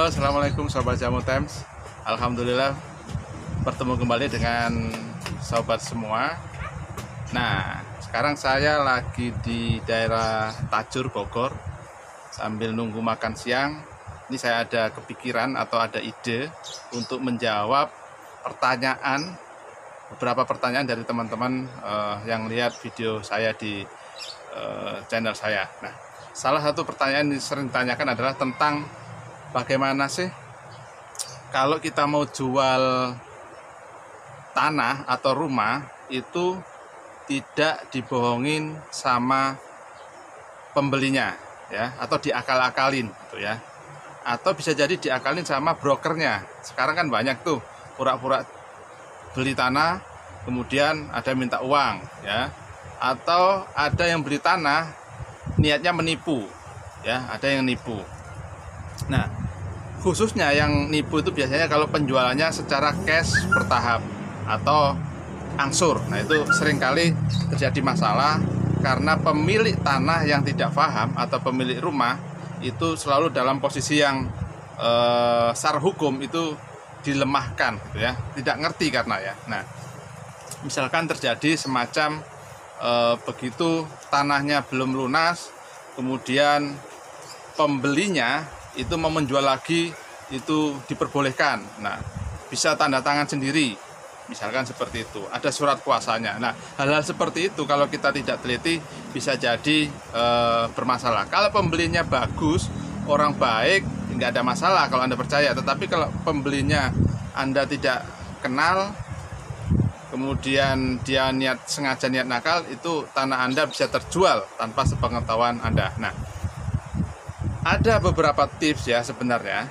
Halo, assalamualaikum Sobat Jamu Times. Alhamdulillah bertemu kembali dengan sobat semua. Nah, sekarang saya lagi di daerah Tajur, Bogor, sambil nunggu makan siang. Ini saya ada kepikiran atau ada ide untuk menjawab beberapa pertanyaan dari teman-teman yang lihat video saya di channel saya. Nah, salah satu pertanyaan yang sering ditanyakan adalah tentang bagaimana sih kalau kita mau jual tanah atau rumah itu tidak dibohongin sama pembelinya, ya, atau diakal-akalin gitu ya, atau bisa jadi diakalin sama brokernya. Sekarang kan banyak tuh pura-pura beli tanah kemudian ada minta uang, ya, atau ada yang beli tanah niatnya menipu, ya, ada yang nipu. Nah, khususnya yang nipu itu biasanya kalau penjualannya secara cash bertahap atau angsur. Nah, itu seringkali terjadi masalah karena pemilik tanah yang tidak paham atau pemilik rumah itu selalu dalam posisi yang secara hukum itu dilemahkan gitu ya, tidak ngerti karena ya. Nah, misalkan terjadi semacam begitu tanahnya belum lunas, kemudian pembelinya itu mau menjual lagi, itu diperbolehkan. Nah, bisa tanda tangan sendiri, misalkan seperti itu, ada surat kuasanya. Nah, hal-hal seperti itu kalau kita tidak teliti bisa jadi bermasalah. Kalau pembelinya bagus, orang baik, nggak ada masalah kalau Anda percaya. Tetapi kalau pembelinya Anda tidak kenal, kemudian dia sengaja niat nakal, itu tanah Anda bisa terjual tanpa sepengetahuan Anda. Nah, ada beberapa tips ya sebenarnya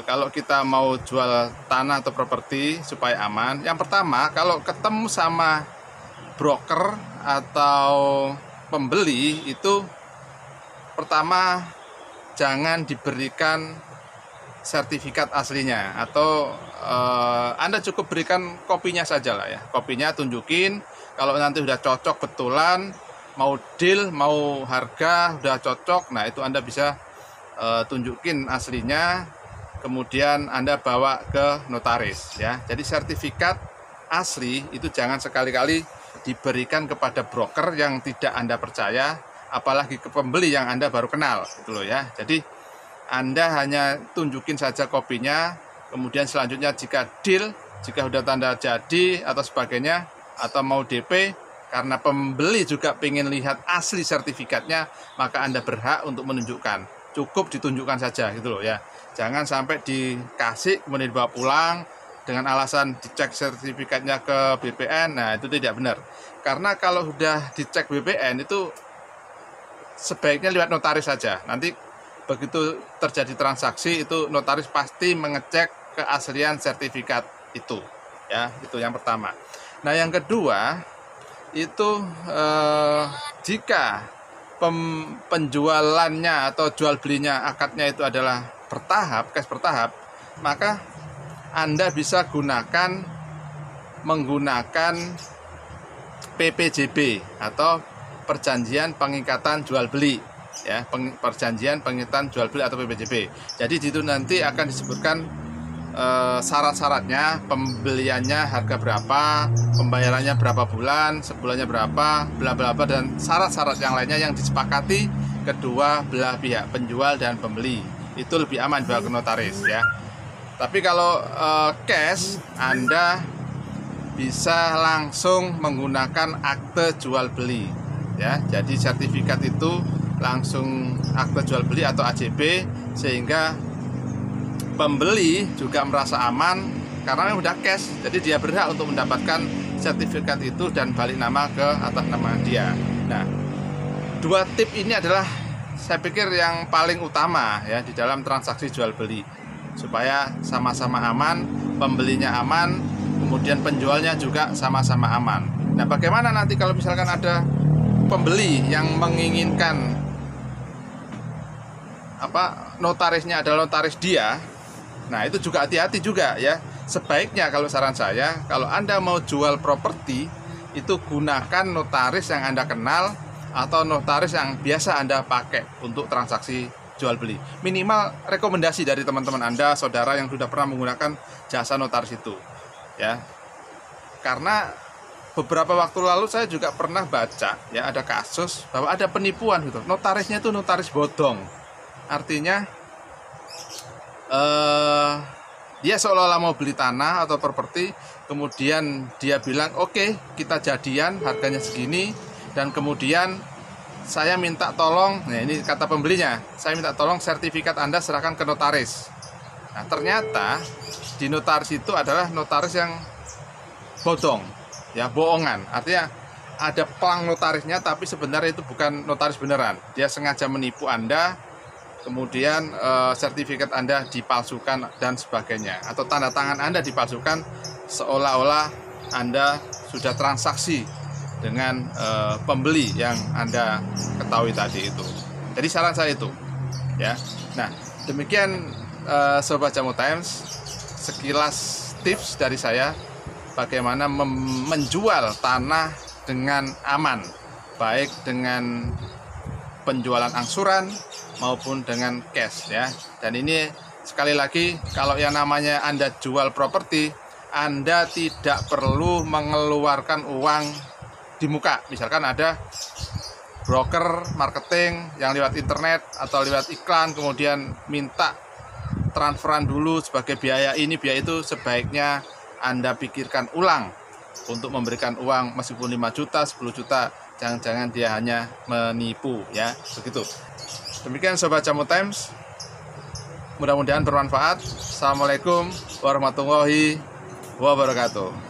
kalau kita mau jual tanah atau properti supaya aman. Yang pertama, kalau ketemu sama broker atau pembeli itu pertama jangan diberikan sertifikat aslinya, atau Anda cukup berikan kopinya saja lah ya. Kopinya tunjukin, kalau nanti udah cocok betulan, mau deal, mau harga udah cocok, nah itu Anda bisa tunjukin aslinya, kemudian Anda bawa ke notaris ya. Jadi sertifikat asli itu jangan sekali-kali diberikan kepada broker yang tidak Anda percaya, apalagi ke pembeli yang Anda baru kenal gitu loh ya. Jadi Anda hanya tunjukin saja kopinya, kemudian selanjutnya jika deal, jika sudah tanda jadi atau sebagainya, atau mau DP, karena pembeli juga ingin lihat asli sertifikatnya, maka Anda berhak untuk menunjukkan. Cukup ditunjukkan saja gitu loh ya. Jangan sampai dikasih kemudian dibawa pulang dengan alasan dicek sertifikatnya ke BPN. Nah, itu tidak benar. Karena kalau sudah dicek BPN itu sebaiknya lewat notaris saja. Nanti begitu terjadi transaksi itu notaris pasti mengecek keaslian sertifikat itu. Ya, itu yang pertama. Nah, yang kedua itu jika penjualannya atau jual belinya akadnya itu adalah bertahap, cash bertahap, maka Anda bisa menggunakan PPJB atau perjanjian pengikatan jual beli ya, perjanjian pengikatan jual beli atau PPJB. Jadi di situ nanti akan disebutkan syarat-syaratnya, pembeliannya harga berapa, pembayarannya berapa bulan, sebulannya berapa, bla bla bla, dan syarat-syarat yang lainnya yang disepakati kedua belah pihak, penjual dan pembeli. Itu lebih aman dibawa ke notaris ya. Tapi kalau cash, Anda bisa langsung menggunakan akte jual beli ya. Jadi sertifikat itu langsung akte jual beli atau AJB, sehingga pembeli juga merasa aman karena udah cash, jadi dia berhak untuk mendapatkan sertifikat itu dan balik nama ke atas nama dia. Nah, dua tip ini adalah saya pikir yang paling utama ya di dalam transaksi jual beli, supaya sama-sama aman, pembelinya aman, kemudian penjualnya juga sama-sama aman. Nah, bagaimana nanti kalau misalkan ada pembeli yang menginginkan notarisnya adalah notaris dia? Nah, itu juga hati-hati juga ya. Sebaiknya kalau saran saya, kalau Anda mau jual properti, itu gunakan notaris yang Anda kenal atau notaris yang biasa Anda pakai untuk transaksi jual beli. Minimal rekomendasi dari teman-teman Anda, saudara yang sudah pernah menggunakan jasa notaris itu, ya. Karena beberapa waktu lalu saya juga pernah baca, ya, ada kasus bahwa ada penipuan gitu. Notarisnya itu notaris bodong. Artinya dia seolah-olah mau beli tanah atau properti, kemudian dia bilang oke, kita jadian, harganya segini, dan kemudian saya minta tolong, nah ini kata pembelinya, saya minta tolong sertifikat Anda serahkan ke notaris. Nah ternyata di notaris itu adalah notaris yang bodong, ya, bohongan. Artinya ada pelang notarisnya, tapi sebenarnya itu bukan notaris beneran. Dia sengaja menipu Anda, kemudian sertifikat Anda dipalsukan dan sebagainya, atau tanda tangan Anda dipalsukan seolah-olah Anda sudah transaksi dengan pembeli yang Anda ketahui tadi itu. Jadi saran saya itu, ya. Nah, demikian Sobat Jamu Times, sekilas tips dari saya bagaimana menjual tanah dengan aman, baik dengan penjualan angsuran maupun dengan cash, ya. Dan ini sekali lagi, kalau yang namanya Anda jual properti, Anda tidak perlu mengeluarkan uang di muka. Misalkan ada broker marketing yang lewat internet atau lewat iklan, kemudian minta transferan dulu sebagai biaya ini biaya itu, sebaiknya Anda pikirkan ulang untuk memberikan uang meskipun 5 juta, 10 juta, jangan-jangan dia hanya menipu, ya, begitu. Demikian Sobat Jamu Times, mudah-mudahan bermanfaat. Assalamualaikum warahmatullahi wabarakatuh.